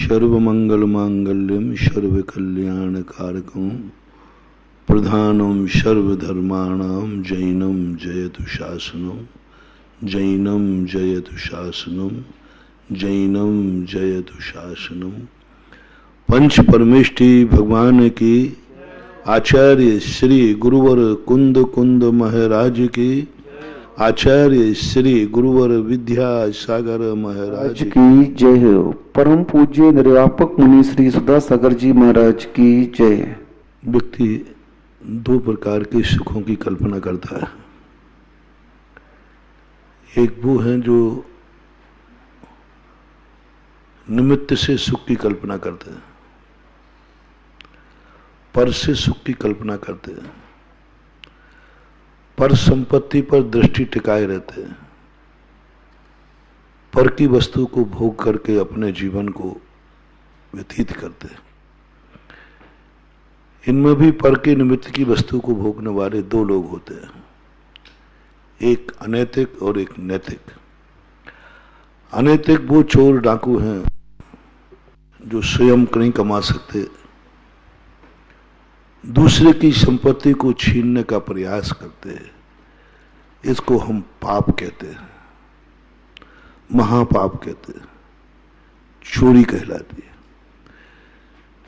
सर्वमंगलमांगल्यम सर्वकल्याणकारकं प्रधानम सर्वधर्माणां जैनम जयतु शासनम जैनम जयतु शासनम जैनम जयतु शासनम। पंच परमेष्टि भगवान की, आचार्य श्री गुरुवर कुंद कुंद महाराज की, आचार्य श्री गुरुवर विद्या सागर महाराज की जय हो। परम पूज्य निर्वापक मुनि श्री सुधा सागर जी महाराज की जय। व्यक्ति दो प्रकार के सुखों की कल्पना करता है। एक वो है जो निमित्त से सुख की कल्पना करते हैं, पर से सुख की कल्पना करते हैं, पर संपत्ति पर दृष्टि टिकाए रहते हैं, पर की वस्तु को भोग करके अपने जीवन को व्यतीत करते हैं। इनमें भी पर के निमित्त की वस्तु को भोगने वाले दो लोग होते हैं, एक अनैतिक और एक नैतिक। अनैतिक वो चोर डाकू हैं जो स्वयं नहीं कमा सकते, दूसरे की संपत्ति को छीनने का प्रयास करते हैं। इसको हम पाप कहते हैं, महापाप कहते हैं, चोरी कहलाती है।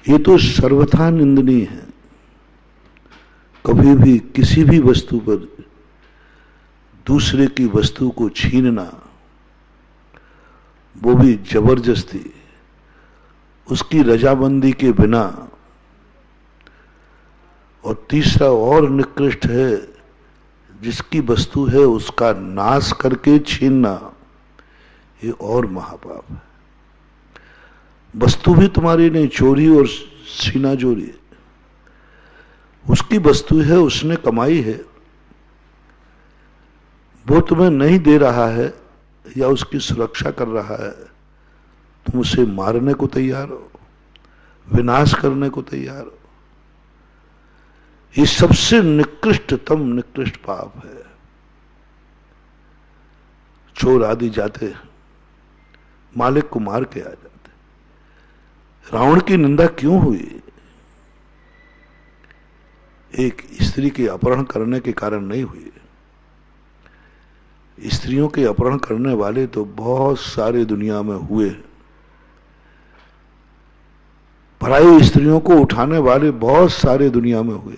ये तो सर्वथा निंदनीय है। कभी भी किसी भी वस्तु पर दूसरे की वस्तु को छीनना, वो भी जबरदस्ती, उसकी रजामंदी के बिना। और तीसरा और निकृष्ट है, जिसकी वस्तु है उसका नाश करके छीनना, ये और महापाप है। वस्तु भी तुम्हारी नहीं, चोरी और सीना चोरी, उसकी वस्तु है, उसने कमाई है, वो तुम्हें नहीं दे रहा है या उसकी सुरक्षा कर रहा है, तुम उसे मारने को तैयार हो, विनाश करने को तैयार हो। ये सबसे निकृष्टतम निकृष्ट पाप है। चोर आदि जाते मालिक को मार के आ जाते। रावण की निंदा क्यों हुई? एक स्त्री के अपहरण करने के कारण नहीं हुई। स्त्रियों के अपहरण करने वाले तो बहुत सारे दुनिया में हुए। पराई स्त्रियों को उठाने वाले बहुत सारे दुनिया में हुए,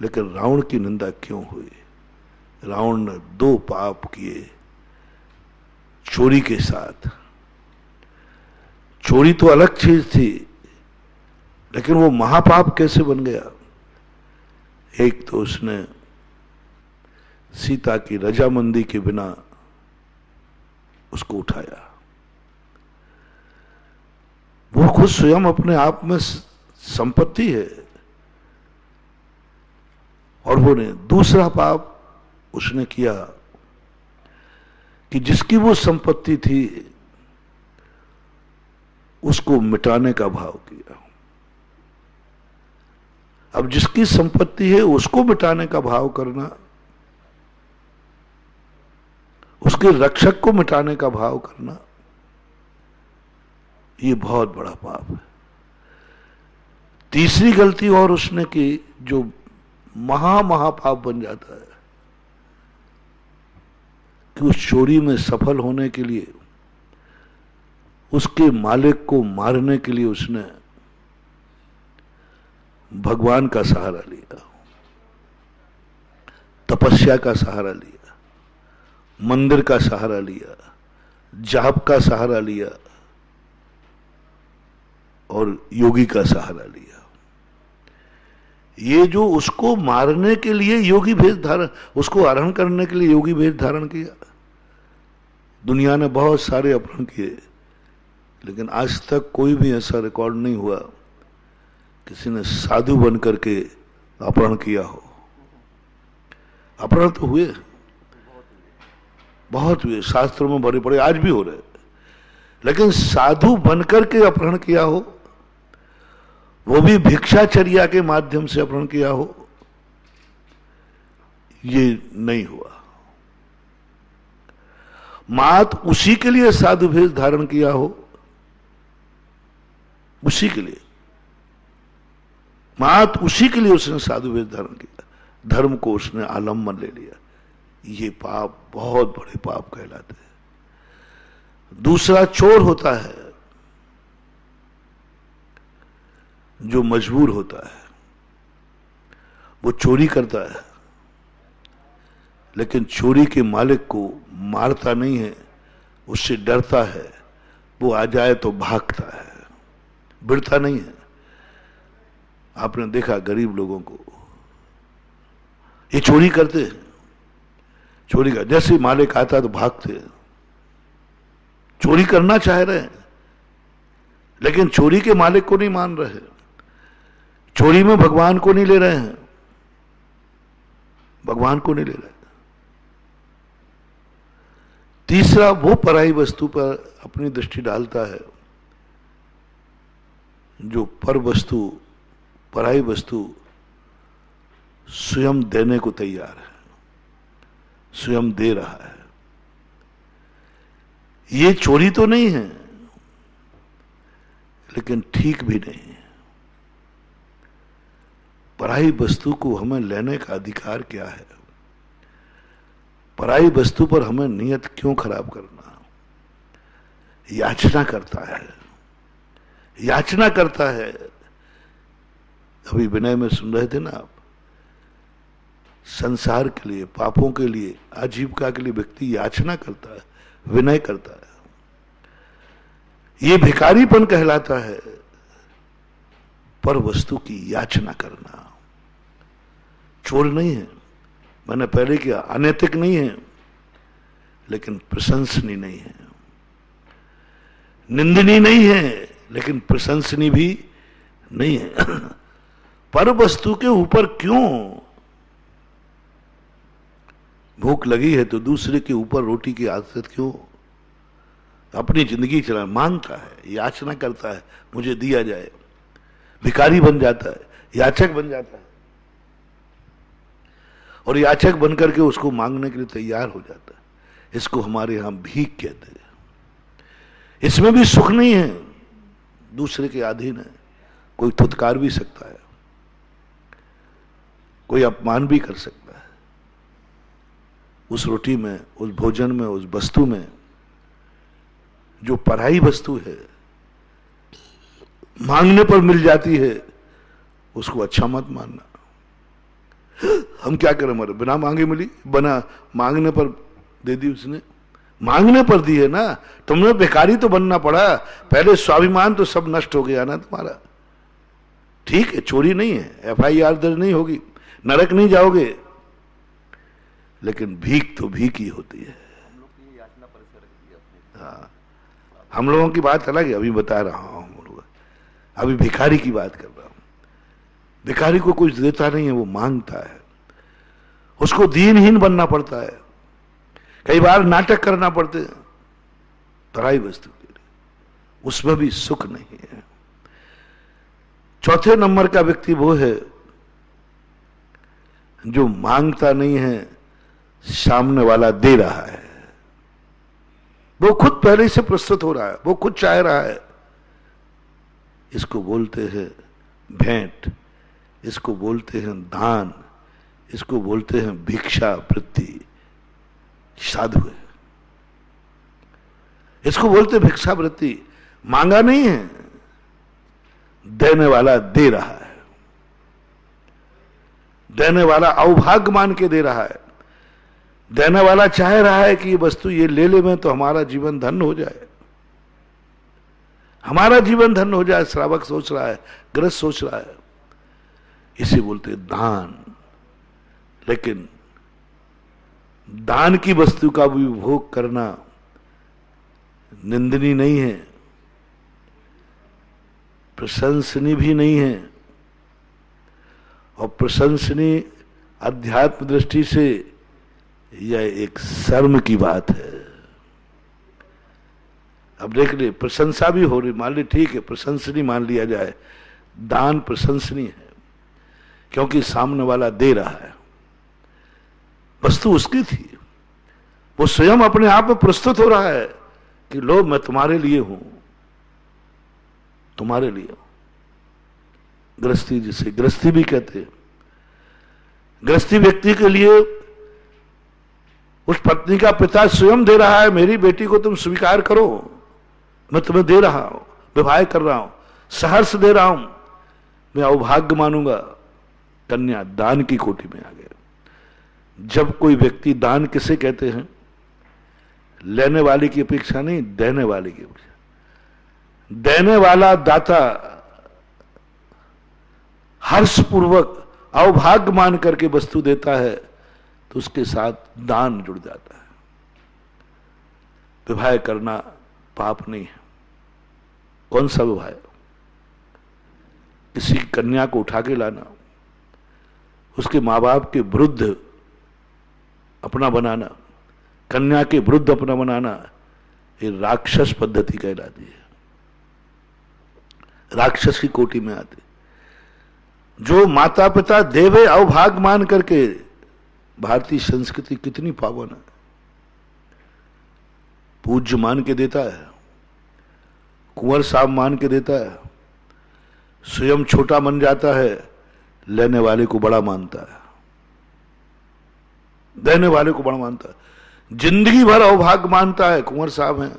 लेकिन रावण की निंदा क्यों हुई? रावण ने दो पाप किए चोरी के साथ। चोरी तो अलग चीज थी, लेकिन वो महापाप कैसे बन गया? एक तो उसने सीता की रजामंदी के बिना उसको उठाया, वो खुद स्वयं अपने आप में संपत्ति है। और वो ने दूसरा पाप उसने किया कि जिसकी वो संपत्ति थी उसको मिटाने का भाव किया। अब जिसकी संपत्ति है उसको मिटाने का भाव करना, उसके रक्षक को मिटाने का भाव करना, ये बहुत बड़ा पाप है। तीसरी गलती और उसने की जो महापाप बन जाता है कि उस चोरी में सफल होने के लिए, उसके मालिक को मारने के लिए उसने भगवान का सहारा लिया, तपस्या का सहारा लिया, मंदिर का सहारा लिया, जाप का सहारा लिया और योगी का सहारा लिया। ये जो उसको मारने के लिए योगी भेष धारण, उसको अपहरण करने के लिए योगी भेष धारण किया। दुनिया ने बहुत सारे अपहरण किए, लेकिन आज तक कोई भी ऐसा रिकॉर्ड नहीं हुआ किसी ने साधु बन करके अपहरण किया हो। अपहरण तो हुए, बहुत हुए, शास्त्रों में बड़े बड़े आज भी हो रहे, लेकिन साधु बनकर के अपहरण किया हो, वो भी भिक्षाचर्या के माध्यम से अपहरण किया हो, ये नहीं हुआ। मात उसी के लिए साधु भेष धारण किया हो उसी के लिए, मात्र उसी के लिए उसने साधु वेश धारण किया, धर्म को उसने आलम्बन ले लिया। ये पाप बहुत बड़े पाप कहलाते हैं। दूसरा चोर होता है, जो मजबूर होता है, वो चोरी करता है, लेकिन चोरी के मालिक को मारता नहीं है, उससे डरता है, वो आ जाए तो भागता है, भिड़ता नहीं है। आपने देखा गरीब लोगों को, ये चोरी करते हैं, चोरी का जैसे मालिक आता है तो भागते हैं, चोरी करना चाह रहे हैं, लेकिन चोरी के मालिक को नहीं मान रहे, चोरी में भगवान को नहीं ले रहे हैं, भगवान को नहीं ले रहे। तीसरा, वो पराई वस्तु पर अपनी दृष्टि डालता है, जो पर वस्तु, पराई वस्तु स्वयं देने को तैयार है, स्वयं दे रहा है। ये चोरी तो नहीं है, लेकिन ठीक भी नहीं है। पराई वस्तु को हमें लेने का अधिकार क्या है? पराई वस्तु पर हमें नियत क्यों खराब करना? याचना करता है, याचना करता है। अभी विनय में सुन रहे थे ना आप, संसार के लिए, पापों के लिए, आजीविका के लिए व्यक्ति याचना करता है, विनय करता है। ये भिखारीपन कहलाता है, पर वस्तु की याचना करना। चोर नहीं है, मैंने पहले किया, अनैतिक नहीं है, लेकिन प्रशंसनीय नहीं है, निंदनीय नहीं है, लेकिन प्रशंसनीय भी नहीं है। पर वस्तु के ऊपर क्यों? भूख लगी है तो दूसरे के ऊपर रोटी की आदत क्यों? अपनी जिंदगी चला, मांगता है, याचना करता है, मुझे दिया जाए, भिखारी बन जाता है, याचक बन जाता है, और याचक बनकर के उसको मांगने के लिए तैयार हो जाता है। इसको हमारे यहां भीख कहते हैं। इसमें भी सुख नहीं है, दूसरे के अधीन है, कोई थुतकार भी सकता है, कोई अपमान भी कर सकता है। उस रोटी में, उस भोजन में, उस वस्तु में जो पराई वस्तु है, मांगने पर मिल जाती है, उसको अच्छा मत मानना। हम क्या करें, हमारे बिना मांगे मिली, बना मांगने पर दे दी उसने, मांगने पर दी है ना, तुमने भिखारी तो बनना पड़ा, पहले स्वाभिमान तो सब नष्ट हो गया ना तुम्हारा। ठीक है, चोरी नहीं है, FIR दर्ज नहीं होगी, नरक नहीं जाओगे, लेकिन भीख तो भीख ही होती है। हाँ, हम लोगों की बात अलग है, अभी बता रहा हूं, अभी भिखारी की बात कर रहा हूं। भिखारी को कुछ देता नहीं है, वो मांगता है, उसको दीनहीन बनना पड़ता है, कई बार नाटक करना पड़ते हैं पराई वस्तु के लिए, उसमें भी सुख नहीं है। चौथे नंबर का व्यक्ति वो है जो मांगता नहीं है, सामने वाला दे रहा है, वो खुद पहले से प्रस्तुत हो रहा है, वो खुद चाह रहा है। इसको बोलते हैं भेंट, इसको बोलते हैं दान, इसको बोलते हैं भिक्षा वृत्ति। साधु है, इसको बोलते भिक्षा वृत्ति। मांगा नहीं है, देने वाला दे रहा है, देने वाला अवभाग्य मान के दे रहा है, देने वाला चाह रहा है कि ये वस्तु ये ले ले, में तो हमारा जीवन धन्य हो जाए, हमारा जीवन धन्य हो जाए। श्रावक सोच रहा है, गृहस्थ सोच रहा है, इसे बोलते दान। लेकिन दान की वस्तु का भी उपभोग करना निंदनीय नहीं है, प्रशंसनीय भी नहीं है, और प्रशंसनीय अध्यात्म दृष्टि से यह एक शर्म की बात है। अब देख ले, प्रशंसा भी हो रही, मान ली ठीक है, प्रशंसनीय मान लिया जाए, दान प्रशंसनीय है, क्योंकि सामने वाला दे रहा है, वस्तु उसकी थी, वो स्वयं अपने आप में प्रस्तुत हो रहा है कि लो मैं तुम्हारे लिए हूं, तुम्हारे लिए। गृहस्थी, जिसे गृहस्थी भी कहते हैं, गृहस्थी व्यक्ति के लिए उस पत्नी का पिता स्वयं दे रहा है, मेरी बेटी को तुम स्वीकार करो, मैं तुम्हें दे रहा हूं, विवाह कर रहा हूं, सहर्ष दे रहा हूं, मैं अभाग्य मानूंगा। कन्या दान की कोटि में आ गया। जब कोई व्यक्ति, दान किसे कहते हैं? लेने वाले की अपेक्षा नहीं, देने वाले की अपेक्षा। देने वाला दाता हर्षपूर्वक अभाग्य मान करके वस्तु देता है तो उसके साथ दान जुड़ जाता है। विवाह करना पाप नहीं है। कौन सा विवाह? किसी कन्या को उठा के लाना, उसके मां बाप के विरुद्ध अपना बनाना, कन्या के विरुद्ध अपना बनाना, ये राक्षस पद्धति कहलाती है, राक्षस की कोटि में आती। जो माता पिता देवे अवभाग मान करके, भारतीय संस्कृति कितनी पावन है, पूज्य मान के देता है, कुंवर साहब मान के देता है, स्वयं छोटा बन जाता है, लेने वाले को बड़ा मानता है, देने वाले को बड़ा मानता है। जिंदगी भर अवभाग्य मानता है, कुंवर साहब हैं,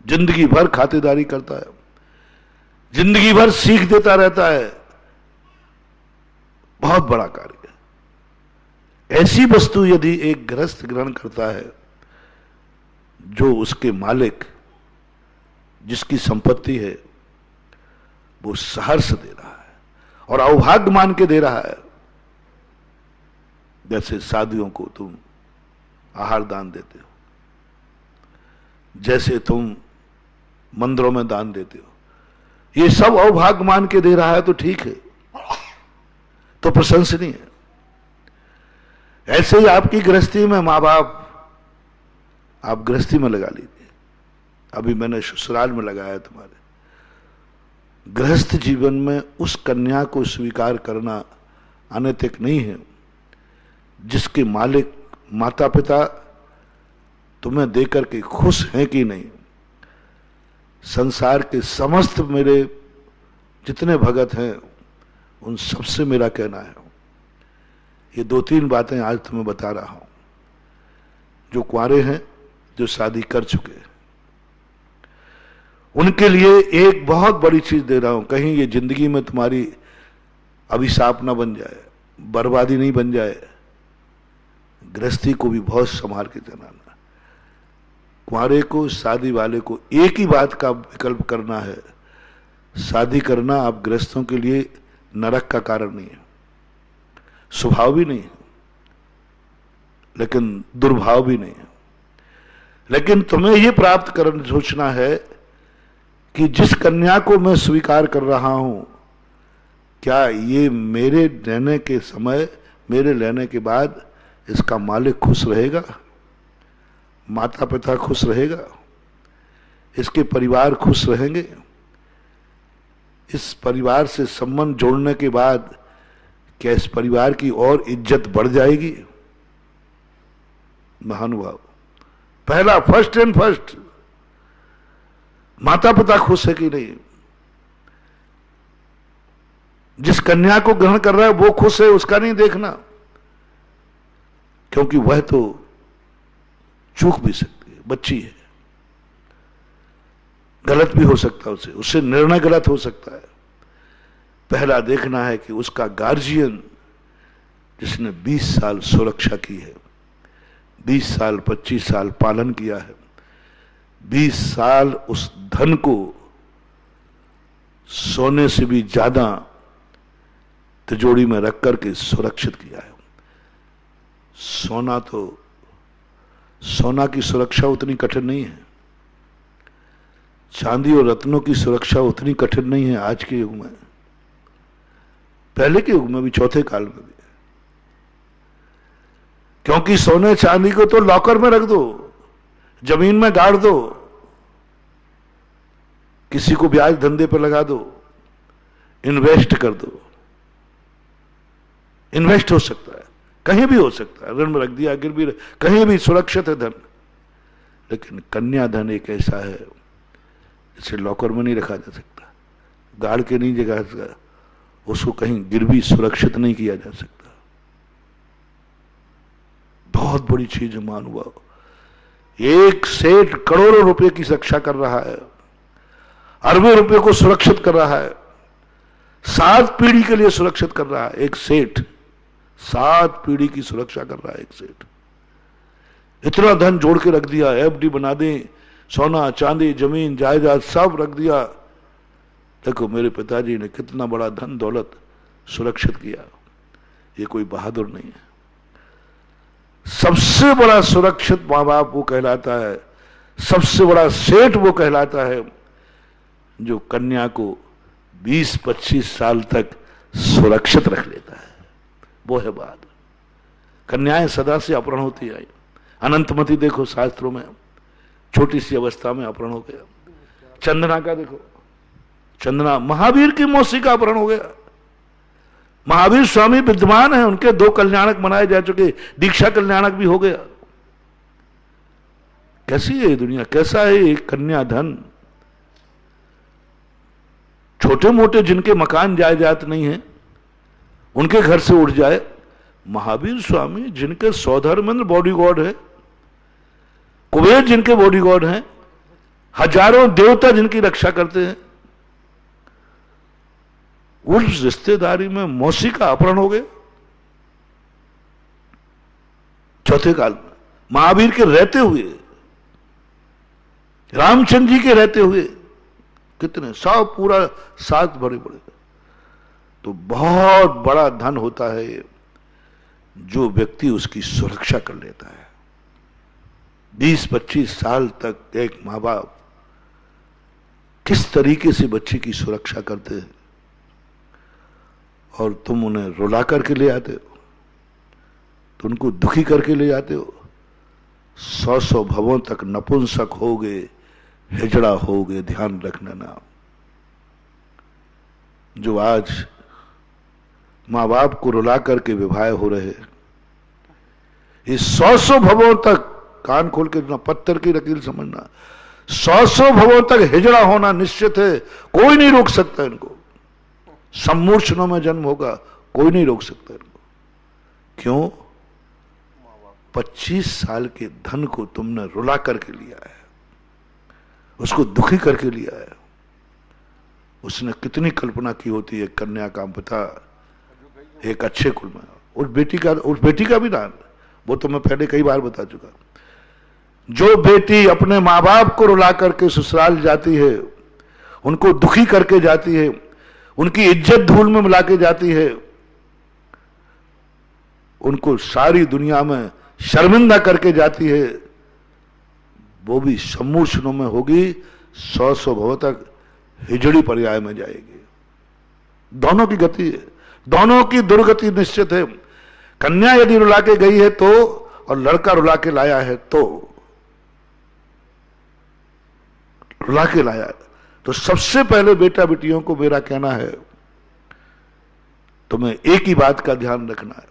जिंदगी भर खातेदारी करता है, जिंदगी भर सीख देता रहता है, बहुत बड़ा कार्य है। ऐसी वस्तु यदि एक गृहस्थ ग्रहण करता है, जो उसके मालिक, जिसकी संपत्ति है, वो सहर्ष दे रहा है और अवभाग्य मान के दे रहा है। जैसे साधुओं को तुम आहार दान देते हो, जैसे तुम मंदिरों में दान देते हो, ये सब अवभाग्य मान के दे रहा है तो ठीक है, तो प्रशंसनीय है। ऐसे ही आपकी गृहस्थी में मां बाप, आप गृहस्थी में लगा लीजिए, अभी मैंने ससुराल में लगाया तुम्हारे। गृहस्थ जीवन में उस कन्या को स्वीकार करना अनैतिक नहीं है जिसके मालिक माता पिता तुम्हें देकर के खुश हैं कि नहीं। संसार के समस्त मेरे जितने भगत हैं उन सबसे मेरा कहना है, ये 2-3 बातें आज तुम्हें बता रहा हूं। जो कुंवारे हैं, जो शादी कर चुके हैं, उनके लिए एक बहुत बड़ी चीज दे रहा हूं। कहीं ये जिंदगी में तुम्हारी अभिशाप ना बन जाए, बर्बादी नहीं बन जाए। गृहस्थी को भी बहुत संभाल के चलाना। कुंवारे को, शादी वाले को एक ही बात का विकल्प करना है, शादी करना आप गृहस्थों के लिए नरक का कारण नहीं है, स्वभाव भी नहीं है, लेकिन दुर्भाव भी नहीं है। लेकिन तुम्हें यह प्राप्त करना, सोचना है कि जिस कन्या को मैं स्वीकार कर रहा हूं, क्या ये मेरे रहने के समय, मेरे लेने के बाद इसका मालिक खुश रहेगा, माता पिता खुश रहेगा, इसके परिवार खुश रहेंगे, इस परिवार से संबंध जोड़ने के बाद क्या इस परिवार की और इज्जत बढ़ जाएगी। महानुभाव, पहला, फर्स्ट एंड फर्स्ट, माता पिता खुश है कि नहीं। जिस कन्या को ग्रहण कर रहा है वो खुश है, उसका नहीं देखना, क्योंकि वह तो चूक भी सकती है, बच्ची है, गलत भी हो सकता है, उससे निर्णय गलत हो सकता है। पहला देखना है कि उसका गार्जियन, जिसने 20 साल सुरक्षा की है, 20 साल 25 साल पालन किया है, 20 साल उस धन को सोने से भी ज्यादा तिजोरी में रख करके सुरक्षित किया है। सोना की सुरक्षा उतनी कठिन नहीं है, चांदी और रत्नों की सुरक्षा उतनी कठिन नहीं है आज के युग में, पहले के युग में भी, चौथे काल में भी। क्योंकि सोने चांदी को तो लॉकर में रख दो, जमीन में गाड़ दो, किसी को ब्याज धंधे पर लगा दो, इन्वेस्ट कर दो, इन्वेस्ट हो सकता है, कहीं भी हो सकता है, ऋण में रख दिया, गिरवी, कहीं भी सुरक्षित है धन। लेकिन कन्या धन एक ऐसा है इसे लॉकर में नहीं रखा जा सकता, गाड़ के नहीं जगह सकता, उसको कहीं गिरवी सुरक्षित नहीं किया जा सकता। बहुत बड़ी चीज है महानुभाव। एक सेठ करोड़ों रुपए की रक्षा कर रहा है, अरबों रुपए को सुरक्षित कर रहा है, 7 पीढ़ी के लिए सुरक्षित कर रहा है। एक सेठ 7 पीढ़ी की सुरक्षा कर रहा है। एक सेठ इतना धन जोड़ के रख दिया, एफडी बना दें, सोना चांदी जमीन जायदाद सब रख दिया। देखो मेरे पिताजी ने कितना बड़ा धन दौलत सुरक्षित किया। ये कोई बहादुर नहीं है। सबसे बड़ा सुरक्षित मां बाप वो कहलाता है, सबसे बड़ा सेठ वो कहलाता है जो कन्या को 20-25 साल तक सुरक्षित रख लेता है। वो है बात। कन्याएं सदा से अपहरण होती आई। अनंतमती देखो शास्त्रों में, छोटी सी अवस्था में अपहरण हो गया। चंदना का देखो, चंदना महावीर की मौसी का अपहरण हो गया। महावीर स्वामी विद्यमान है, उनके 2 कल्याणक बनाए जा चुके, दीक्षा कल्याणक भी हो गया। कैसी है ये दुनिया, कैसा है ये कन्या धन। छोटे मोटे जिनके मकान जायदाद नहीं है उनके घर से उठ जाए। महावीर स्वामी जिनके सौधर्मेंद्र बॉडीगार्ड है, कुबेर जिनके बॉडीगार्ड हैं, हजारों देवता जिनकी रक्षा करते हैं, उस रिश्तेदारी में मौसी का अपहरण हो गया। चौथे काल में महावीर के रहते हुए, रामचंद्र जी के रहते हुए, कितने सब पूरा 7 बड़े बड़े। तो बहुत बड़ा धन होता है ये, जो व्यक्ति उसकी सुरक्षा कर लेता है। 20-25 साल तक एक मां बाप किस तरीके से बच्चे की सुरक्षा करते हैं, और तुम उन्हें रुला करके ले आते हो, तो उनको दुखी करके ले जाते हो। 100 भवों तक नपुंसक हो गए, हिजड़ा हो गए। ध्यान रखना ना, जो आज मां बाप को रुला करके विवाह हो रहे, इस 100 भवों तक, कान खोल के ना पत्थर की लकीर समझना, 100 भवों तक हिजड़ा होना निश्चित है। कोई नहीं रोक सकता इनको। सम्मूर्छनों में जन्म होगा, कोई नहीं रोक सकता इनको। क्यों? 25 साल के धन को तुमने रुला करके लिया है, उसको दुखी करके लिया है। उसने कितनी कल्पना की होती है कन्या का पिता एक अच्छे कुल में, उस बेटी का भी दान, वो तो मैं पहले कई बार बता चुका। जो बेटी अपने मां बाप को रुला करके ससुराल जाती है, उनको दुखी करके जाती है, उनकी इज्जत धूल में मिला के जाती है, उनको सारी दुनिया में शर्मिंदा करके जाती है, वो भी सम्मूर्छनों में होगी, 100 भव तक हिजड़ी पर्याय में जाएगी। दोनों की गति है, दोनों की दुर्गति निश्चित है। कन्या यदि रुला के गई है तो, और लड़का रुला के लाया है तो, रुला के लाया तो सबसे पहले बेटा बेटियों को मेरा कहना है, तुम्हें एक ही बात का ध्यान रखना है।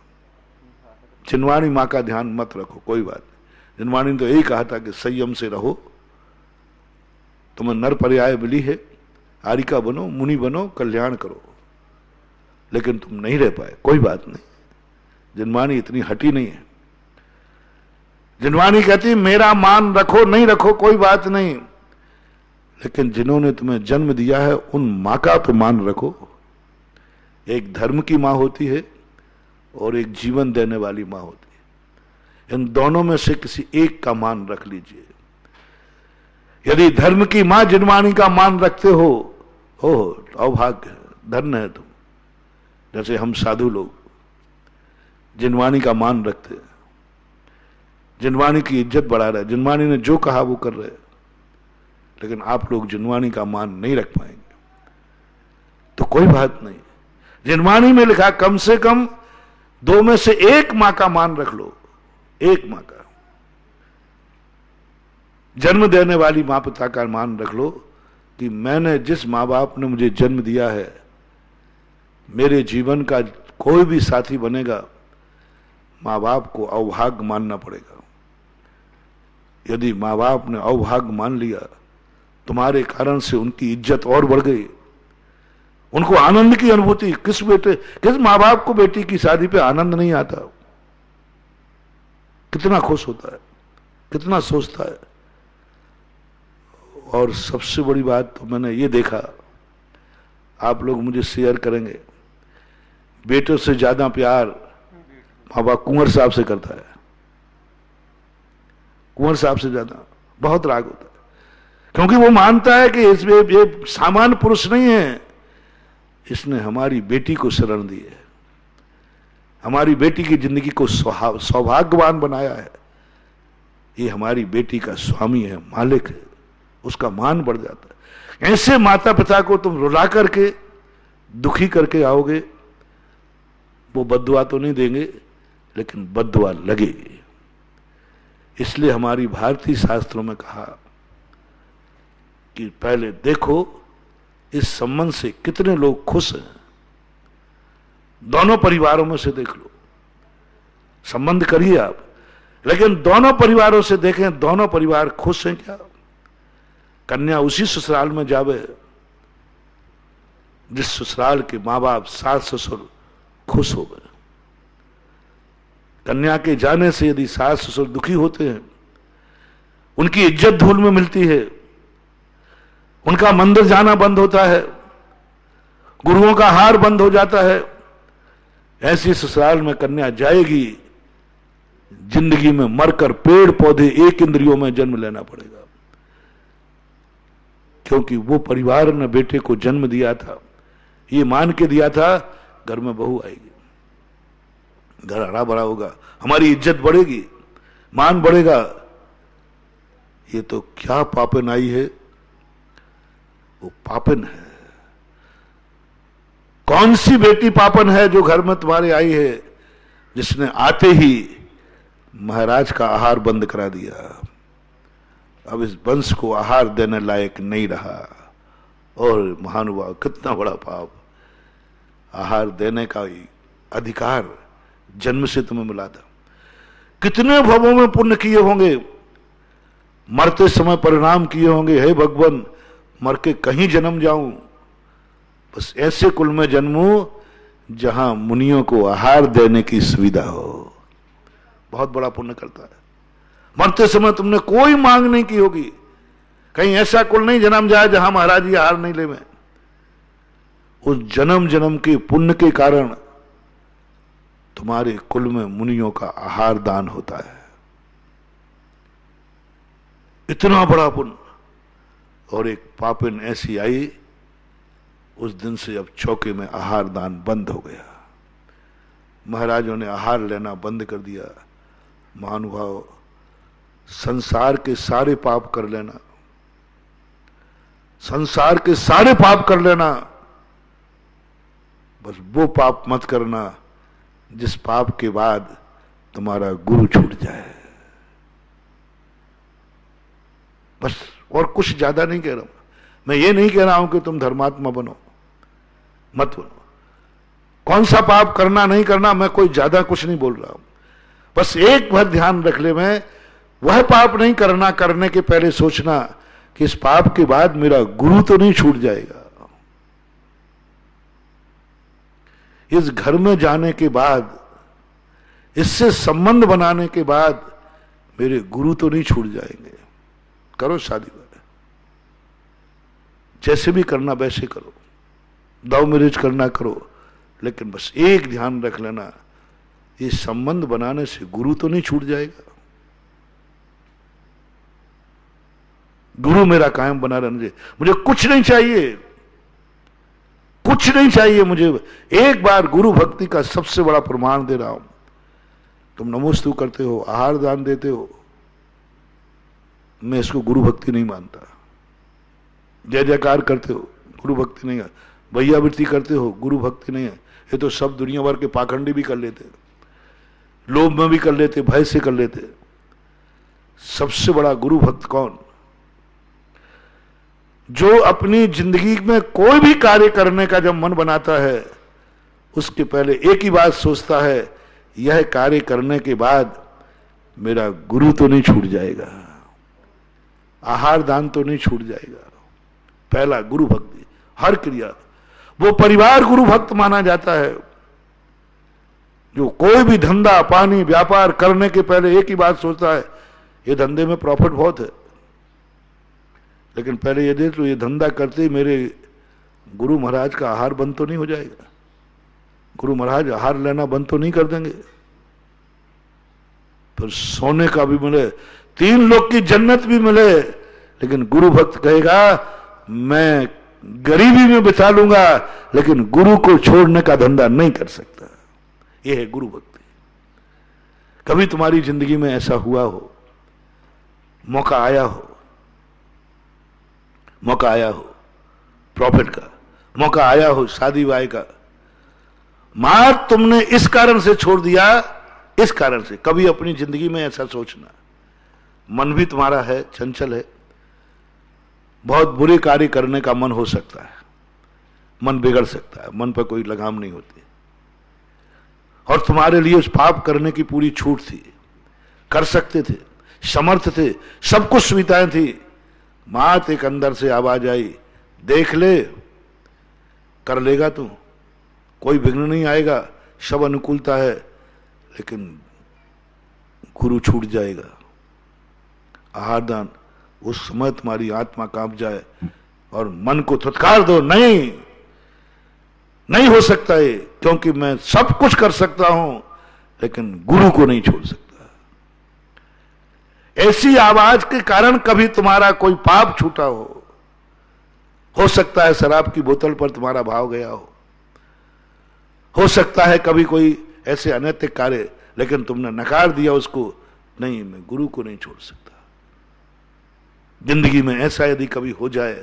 जिनवाणी मां का ध्यान मत रखो, कोई बात नहीं। जिनवाणी ने तो यही कहा था कि संयम से रहो, तुम्हें नर पर्याय मिली है, आरिका बनो, मुनि बनो, कल्याण करो, लेकिन तुम नहीं रह पाए, कोई बात नहीं। जिनवाणी इतनी हटी नहीं है। जिनवाणी कहती मेरा मान रखो, नहीं रखो कोई बात नहीं, लेकिन जिन्होंने तुम्हें जन्म दिया है उन मां का तो मान रखो। एक धर्म की मां होती है और एक जीवन देने वाली मां होती है। इन दोनों में से किसी एक का मान रख लीजिए। यदि धर्म की मां जिनवाणी का मान रखते हो, अभाग्य है, धन्य है तुम। जैसे हम साधु लोग जिनवाणी का मान रखते हैं, जिनवाणी की इज्जत बढ़ा रहे, जिनवाणी ने जो कहा वो कर रहे, लेकिन आप लोग जिनवाणी का मान नहीं रख पाएंगे तो कोई बात नहीं। जिनवाणी में लिखा कम से कम 2 में से 1 मां का मान रख लो, 1 मां का। जन्म देने वाली मां पिता का मान रख लो कि मैंने जिस मां बाप ने मुझे जन्म दिया है, मेरे जीवन का कोई भी साथी बनेगा, मां बाप को अभाग्य मानना पड़ेगा। यदि मां बाप ने अभाग्य मान लिया तुम्हारे कारण से उनकी इज्जत और बढ़ गई। उनको आनंद की अनुभूति, किस माँ बाप को बेटी की शादी पे आनंद नहीं आता? कितना खुश होता है, कितना सोचता है। और सबसे बड़ी बात तो मैंने ये देखा, आप लोग मुझे शेयर करेंगे, बेटों से ज्यादा प्यार माँ बाप कुंवर साहब से करता है। कुंवर साहब से ज्यादा बहुत राग होता है, क्योंकि वो मानता है कि इसमें ये सामान्य पुरुष नहीं है, इसने हमारी बेटी को शरण दी है, हमारी बेटी की जिंदगी को सौभाग्यवान बनाया है, ये हमारी बेटी का स्वामी है, मालिक है, उसका मान बढ़ जाता है। ऐसे माता पिता को तुम रुला करके दुखी करके आओगे, वो बद्दुआ तो नहीं देंगे लेकिन बद्दुआ लगेगी। इसलिए हमारी भारतीय शास्त्रों में कहा कि पहले देखो इस संबंध से कितने लोग खुश हैं, दोनों परिवारों में से देख लो, संबंध करिए आप, लेकिन दोनों परिवारों से देखें दोनों परिवार खुश हैं क्या? कन्या उसी ससुराल में जावे जिस ससुराल के माँ बाप सास ससुर खुश हो गए। कन्या के जाने से यदि सास ससुर दुखी होते हैं, उनकी इज्जत धूल में मिलती है, उनका मंदिर जाना बंद होता है, गुरुओं का हार बंद हो जाता है, ऐसी ससुराल में कन्या जाएगी, जिंदगी में मरकर पेड़ पौधे एक इंद्रियों में जन्म लेना पड़ेगा, क्योंकि वो परिवार ने बेटे को जन्म दिया था, ये मान के दिया था घर में बहू आएगी, घर हरा भरा होगा, हमारी इज्जत बढ़ेगी, मान बढ़ेगा। ये तो क्या पापन आई है, वो पापन है। कौन सी बेटी पापन है जो घर में तुम्हारे आई है, जिसने आते ही महाराज का आहार बंद करा दिया, अब इस वंश को आहार देने लायक नहीं रहा। और महानुभाव, कितना बड़ा पाप, आहार देने का अधिकार जन्म से तुम्हें मिला था। कितने भवों में पुण्य किए होंगे, मरते समय परिणाम किए होंगे, हे भगवान मर के कहीं जन्म जाऊं, बस ऐसे कुल में जन्मूं जहां मुनियों को आहार देने की सुविधा हो। बहुत बड़ा पुण्य करता है। मरते समय तुमने कोई मांग नहीं की होगी, कहीं ऐसा कुल नहीं जन्म जाए जहां महाराज जी आहार नहीं ले में। उस जन्म जन्म के पुण्य के कारण तुम्हारे कुल में मुनियों का आहार दान होता है। इतना बड़ा पुण्य। और एक पापिन ऐसी आई, उस दिन से अब चौके में आहार दान बंद हो गया, महाराजों ने आहार लेना बंद कर दिया। महानुभाव, संसार के सारे पाप कर लेना, संसार के सारे पाप कर लेना, बस वो पाप मत करना जिस पाप के बाद तुम्हारा गुरु छूट जाए। बस, और कुछ ज्यादा नहीं कह रहा हूं मैं। ये नहीं कह रहा हूं कि तुम धर्मात्मा बनो, मत बनो। कौन सा पाप करना नहीं करना, मैं कोई ज्यादा कुछ नहीं बोल रहा हूं। बस एक बात ध्यान रख ले, मैं वह पाप नहीं करना, करने के पहले सोचना कि इस पाप के बाद मेरा गुरु तो नहीं छूट जाएगा, इस घर में जाने के बाद, इससे संबंध बनाने के बाद मेरे गुरु तो नहीं छूट जाएंगे। करो शादी वाले, जैसे भी करना वैसे करो, लव मैरिज करना करो, लेकिन बस एक ध्यान रख लेना, ये संबंध बनाने से गुरु तो नहीं छूट जाएगा। गुरु मेरा कायम बना रहने दे, मुझे कुछ नहीं चाहिए, कुछ नहीं चाहिए मुझे। एक बार गुरु भक्ति का सबसे बड़ा प्रमाण दे रहा हूं। तुम नमोस्तु करते हो, आहार दान देते हो, मैं इसको गुरु भक्ति नहीं मानता। जय जयकार करते हो, गुरु भक्ति नहीं है। भैयावृत्ति करते हो, गुरु भक्ति नहीं है। ये तो सब दुनिया भर के पाखंडी भी कर लेते, लोभ में भी कर लेते, भय से कर लेते। सबसे बड़ा गुरु भक्त कौन? जो अपनी जिंदगी में कोई भी कार्य करने का जब मन बनाता है, उसके पहले एक ही बात सोचता है, यह कार्य करने के बाद मेरा गुरु तो नहीं छूट जाएगा, आहार दान तो नहीं छूट जाएगा। पहला गुरु भक्ति, हर क्रिया। वो परिवार गुरु भक्त माना जाता है जो कोई भी धंधा पानी व्यापार करने के पहले एक ही बात सोचता है, ये धंधे में प्रॉफिट बहुत है, लेकिन पहले ये देख लो ये धंधा करते ही मेरे गुरु महाराज का आहार बंद तो नहीं हो जाएगा, गुरु महाराज आहार लेना बंद तो नहीं कर देंगे, फिर सोने का भी मिले, 3 लोक की जन्नत भी मिले, लेकिन गुरु भक्त कहेगा मैं गरीबी में बिता लूंगा लेकिन गुरु को छोड़ने का धंधा नहीं कर सकता। यह है गुरु भक्ति। कभी तुम्हारी जिंदगी में ऐसा हुआ हो, मौका आया हो प्रॉफिट का, मौका आया हो शादी ब्याह का, मां तुमने इस कारण से छोड़ दिया, इस कारण से। कभी अपनी जिंदगी में ऐसा सोचना, मन भी तुम्हारा है, चंचल है, बहुत बुरे कार्य करने का मन हो सकता है, मन बिगड़ सकता है, मन पर कोई लगाम नहीं होती, और तुम्हारे लिए उस पाप करने की पूरी छूट थी, कर सकते थे, समर्थ थे, सब कुछ सुविधाएं थी, मात एक अंदर से आवाज आई, देख ले, कर लेगा तू, कोई विघ्न नहीं आएगा, सब अनुकूलता है, लेकिन गुरु छूट जाएगा, आहार दान। उस समय तुम्हारी आत्मा कांप जाए और मन को थुतकार दो, नहीं हो सकता है, क्योंकि मैं सब कुछ कर सकता हूं लेकिन गुरु को नहीं छोड़ सकता। ऐसी आवाज के कारण कभी तुम्हारा कोई पाप छूटा हो सकता है शराब की बोतल पर तुम्हारा भाव गया हो सकता है कभी कोई ऐसे अनैतिक कार्य, लेकिन तुमने नकार दिया उसको, नहीं मैं गुरु को नहीं छोड़ सकता। जिंदगी में ऐसा यदि कभी हो जाए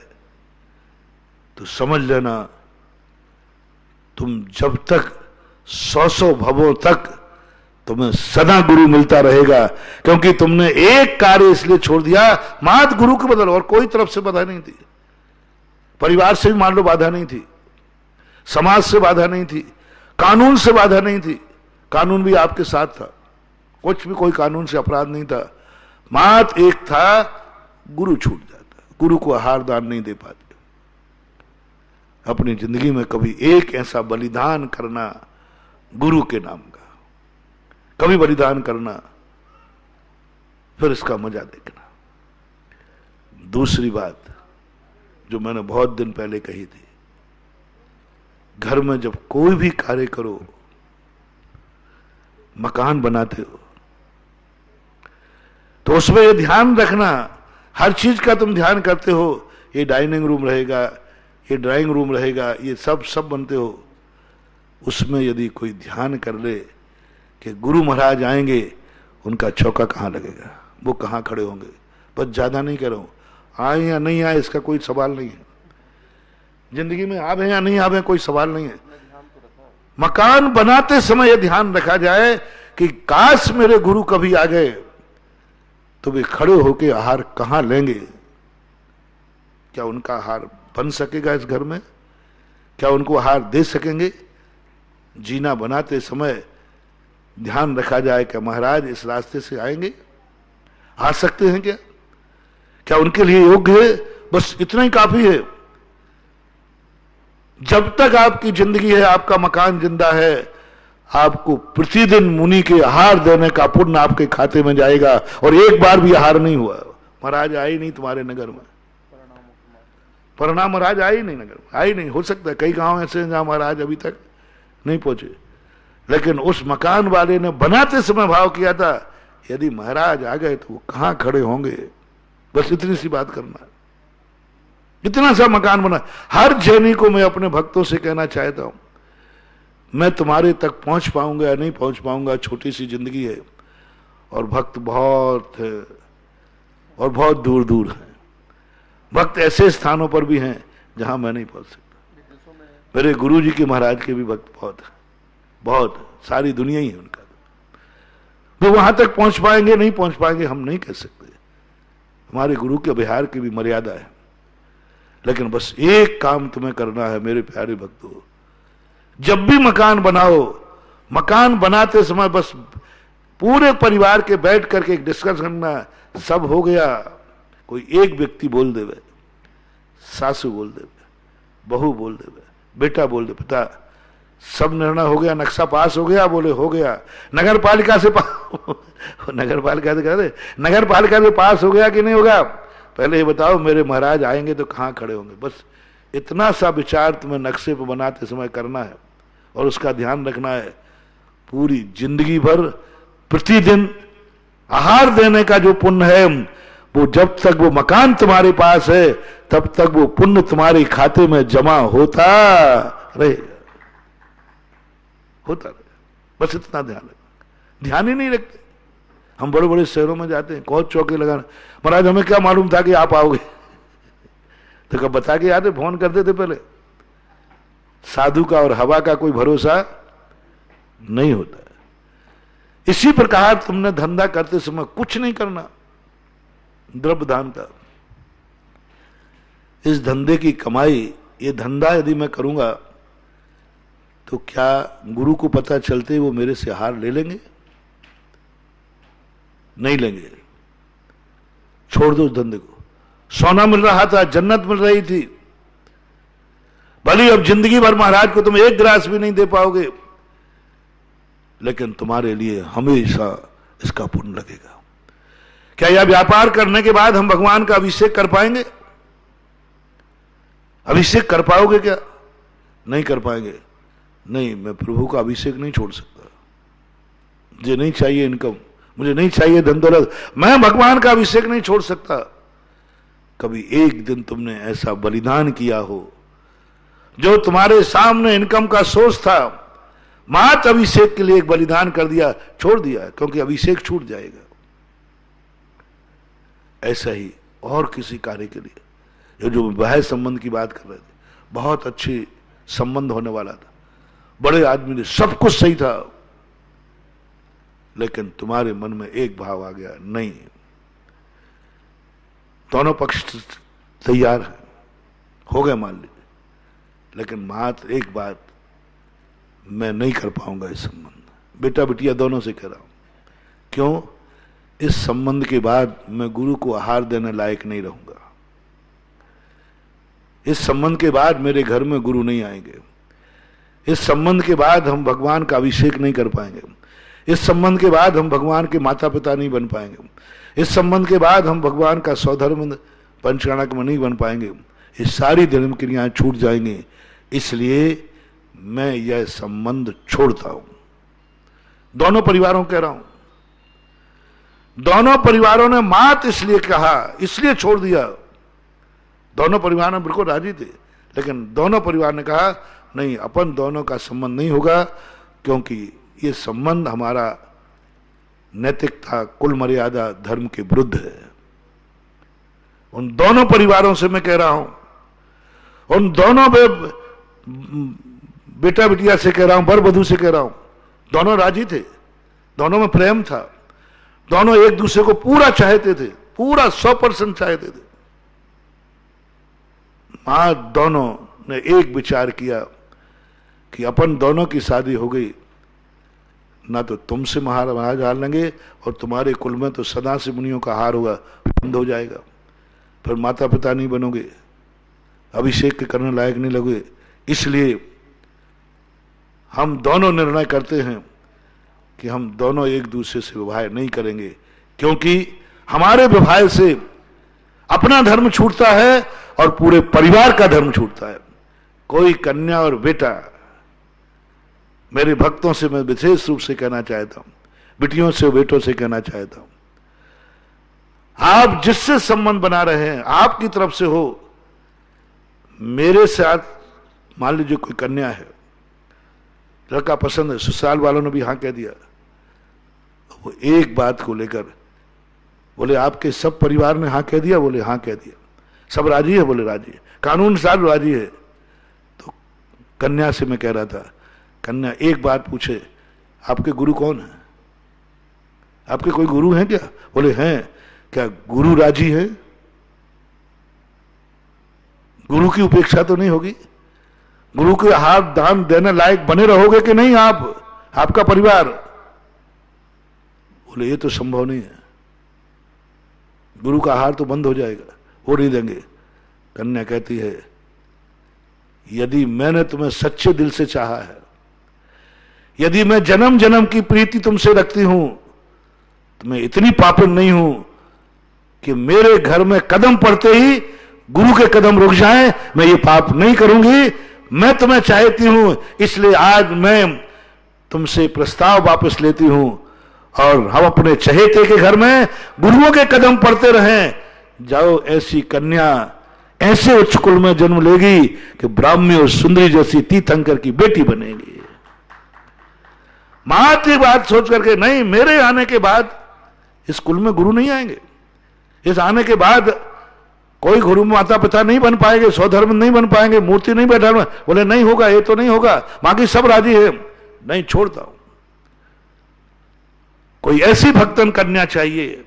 तो समझ लेना तुम जब तक 100 भवों तक तुम्हें सदा गुरु मिलता रहेगा, क्योंकि तुमने एक कार्य इसलिए छोड़ दिया, मात गुरु के बदल, और कोई तरफ से बाधा नहीं थी, परिवार से भी मान लो बाधा नहीं थी, समाज से बाधा नहीं थी, कानून से बाधा नहीं थी, कानून भी आपके साथ था, कुछ भी कोई कानून से अपराध नहीं था, मात एक था, गुरु छूट जाता, गुरु को आहार दान नहीं दे पाते। अपनी जिंदगी में कभी एक ऐसा बलिदान करना गुरु के नाम का, कभी बलिदान करना, फिर इसका मजा देखना। दूसरी बात जो मैंने बहुत दिन पहले कही थी, घर में जब कोई भी कार्य करो, मकान बनाते हो तो उसमें ये ध्यान रखना, हर चीज का तुम ध्यान करते हो, ये डाइनिंग रूम रहेगा, ये ड्राइंग रूम रहेगा, ये सब बनते हो, उसमें यदि कोई ध्यान कर ले कि गुरु महाराज आएंगे, उनका चौका कहाँ लगेगा, वो कहाँ खड़े होंगे, बस ज्यादा नहीं कह रहा हूं, आए या नहीं आए इसका कोई सवाल नहीं है, जिंदगी में आवे या नहीं आवे कोई सवाल नहीं है। मकान बनाते समय यह ध्यान रखा जाए कि काश मेरे गुरु कभी आ गए तो वे खड़े होकर आहार कहां लेंगे, क्या उनका आहार बन सकेगा इस घर में, क्या उनको आहार दे सकेंगे। जीना बनाते समय ध्यान रखा जाए कि महाराज इस रास्ते से आएंगे, आ सकते हैं क्या उनके लिए योग्य है, बस इतना ही काफी है। जब तक आपकी जिंदगी है, आपका मकान जिंदा है, आपको प्रतिदिन मुनि के आहार देने का पुण्य आपके खाते में जाएगा। और एक बार भी आहार नहीं हुआ, महाराज आए नहीं तुम्हारे नगर में, परिणाम महाराज आए नहीं नगर में, आए नहीं, हो सकता है कई गांव ऐसे हैं जहां महाराज अभी तक नहीं पहुंचे, लेकिन उस मकान वाले ने बनाते समय भाव किया था यदि महाराज आ गए तो वो कहां खड़े होंगे, बस इतनी सी बात करना। इतना सा मकान बना। हर जैनी को मैं अपने भक्तों से कहना चाहता हूं, मैं तुम्हारे तक पहुंच पाऊंगा या नहीं पहुंच पाऊंगा, छोटी सी जिंदगी है और भक्त बहुत है और बहुत दूर दूर है। भक्त ऐसे स्थानों पर भी हैं जहां मैं नहीं पहुंच सकता। मेरे गुरु जी के महाराज के भी भक्त बहुत है, बहुत, सारी दुनिया ही है उनका। वो वहां तक पहुंच पाएंगे नहीं पहुंच पाएंगे हम नहीं कह सकते, हमारे गुरु के बिहार की भी मर्यादा है। लेकिन बस एक काम तुम्हें करना है मेरे प्यारे भक्तों, जब भी मकान बनाओ, मकान बनाते समय बस पूरे परिवार के बैठ करके एक डिस्कस करना, सब हो गया, कोई एक व्यक्ति बोल देवे सासू बोल दे, बहू बोल दे, बेटा बोल दे, पिता सब निर्णय हो गया, नक्शा पास हो गया, बोले हो गया। नगर पालिका से नगर पालिका से कहते नगर पालिका से पास हो गया कि नहीं होगा, पहले ये बताओ मेरे महाराज आएंगे तो कहाँ खड़े होंगे। बस इतना सा विचार तुम्हें नक्शे पर बनाते समय करना है और उसका ध्यान रखना है। पूरी जिंदगी भर प्रतिदिन आहार देने का जो पुण्य है, वो जब तक वो मकान तुम्हारे पास है तब तक वो पुण्य तुम्हारे खाते में जमा होता रहेगा, होता रहेगा। बस इतना ध्यान रखना, ध्यान ही नहीं रखते। हम बड़े बड़े शहरों में जाते हैं, कौन चौके लगाना, महाराज हमें क्या मालूम था कि आप आओगे, तो कब बता के आते, फोन करते थे पहले। साधु का और हवा का कोई भरोसा नहीं होता। इसी प्रकार तुमने धंधा करते समय कुछ नहीं करना द्रव्य दान का। इस धंधे की कमाई, ये धंधा यदि मैं करूंगा तो क्या गुरु को पता चलते वो मेरे से हार ले लेंगे? नहीं लेंगे। छोड़ दो उस धंधे को। सोना मिल रहा था, जन्नत मिल रही थी, भले अब जिंदगी भर महाराज को तुम एक गिलास भी नहीं दे पाओगे, लेकिन तुम्हारे लिए हमेशा इसका पुण्य लगेगा। क्या यह व्यापार करने के बाद हम भगवान का अभिषेक कर पाएंगे? अभिषेक कर पाओगे क्या? नहीं कर पाएंगे। नहीं, मैं प्रभु का अभिषेक नहीं छोड़ सकता। मुझे नहीं चाहिए इनकम, मुझे नहीं चाहिए धन दौलत, मैं भगवान का अभिषेक नहीं छोड़ सकता। कभी एक दिन तुमने ऐसा बलिदान किया हो जो तुम्हारे सामने इनकम का सोर्स था, मात्र अभिषेक के लिए एक बलिदान कर दिया, छोड़ दिया, क्योंकि अभिषेक छूट जाएगा। ऐसा ही और किसी कार्य के लिए, जो विवाह संबंध की बात कर रहे थे, बहुत अच्छी संबंध होने वाला था, बड़े आदमी ने, सब कुछ सही था, लेकिन तुम्हारे मन में एक भाव आ गया, नहीं, दोनों पक्ष तैयार है, हो गए मान लीजिए, लेकिन मात्र एक बात, मैं नहीं कर पाऊंगा इस संबंध। बेटा बिटिया दोनों से कह रहा हूं। क्यों? इस संबंध के बाद मैं गुरु को आहार देने लायक नहीं रहूंगा। इस संबंध के बाद मेरे घर में गुरु नहीं आएंगे। इस संबंध के बाद हम भगवान का अभिषेक नहीं कर पाएंगे। इस संबंध के बाद हम भगवान के माता पिता नहीं बन पाएंगे। इस संबंध के बाद हम भगवान का सौधर्म पंचकाणक में नहीं बन पाएंगे। ये सारी धर्म क्रियाएं छूट जाएंगी। इसलिए मैं यह संबंध छोड़ता हूं। दोनों परिवारों कह रहा हूं, दोनों परिवारों ने मात इसलिए कहा, इसलिए छोड़ दिया। दोनों परिवार में बिल्कुल राजी थे, लेकिन दोनों परिवार ने कहा नहीं, अपन दोनों का संबंध नहीं होगा, क्योंकि ये संबंध हमारा नैतिकता, कुल मर्यादा, धर्म के विरुद्ध है। उन दोनों परिवारों से मैं कह रहा हूं, उन दोनों बेटा बिटिया से कह रहा हूं, वर वधू से कह रहा हूं, दोनों राजी थे, दोनों में प्रेम था, दोनों एक दूसरे को पूरा चाहते थे, पूरा 100% चाहते थे। मां दोनों ने एक विचार किया कि अपन दोनों की शादी हो गई, ना तो तुमसे महाराज हार लेंगे और तुम्हारे कुल में तो सदा से मुनियों का हार होगा, बंद हो जाएगा, फिर माता पिता नहीं बनोगे, अभिषेक करने लायक नहीं लगोगे। इसलिए हम दोनों निर्णय करते हैं कि हम दोनों एक दूसरे से विवाह नहीं करेंगे, क्योंकि हमारे विवाह से अपना धर्म छूटता है और पूरे परिवार का धर्म छूटता है। कोई कन्या और बेटा, मेरे भक्तों से मैं विशेष रूप से कहना चाहता हूं, बेटियों से बेटों से कहना चाहता हूं, आप जिससे संबंध बना रहे हैं, आपकी तरफ से हो, मेरे साथ मान लीजिए कोई कन्या है, लड़का पसंद है, ससुराल वालों ने भी हां कह दिया, वो एक बात को लेकर बोले आपके सब परिवार ने हां कह दिया, बोले हां कह दिया, सब राजी है, बोले राजी है, कानून साथ राजी है। तो कन्या से मैं कह रहा था, कन्या एक बात पूछे, आपके गुरु कौन है? आपके कोई गुरु हैं क्या? बोले हैं। क्या गुरु राजी है? गुरु की उपेक्षा तो नहीं होगी? गुरु के हाथ दान देने लायक बने रहोगे कि नहीं आप, आपका परिवार? बोले ये तो संभव नहीं है, गुरु का आहार तो बंद हो जाएगा, वो नहीं देंगे। कन्या कहती है, यदि मैंने तुम्हें सच्चे दिल से चाहा है, यदि मैं जन्म जन्म की प्रीति तुमसे रखती हूं, तो मैं इतनी पापन नहीं हूं कि मेरे घर में कदम पड़ते ही गुरु के कदम रुक जाएं। मैं ये पाप नहीं करूंगी। मैं तुम्हें चाहती हूं, इसलिए आज मैं तुमसे प्रस्ताव वापस लेती हूं और हम अपने चहेते के घर में गुरुओं के कदम पड़ते रहें। जाओ, ऐसी कन्या ऐसे उच्च कुल में जन्म लेगी कि ब्राह्मी और सुंदरी जैसी तीर्थंकर की बेटी बनेगी। मात्र बात सोच करके, नहीं, मेरे आने के बाद इस कुल में गुरु नहीं आएंगे, इस आने के बाद कोई गुरु माता पिता नहीं बन पाएंगे, स्वधर्म नहीं बन पाएंगे, मूर्ति नहीं बैठा। बोले नहीं होगा, ये तो नहीं होगा, बाकी सब राजी है। नहीं छोड़ता हूं। कोई ऐसी भक्तन कन्या चाहिए,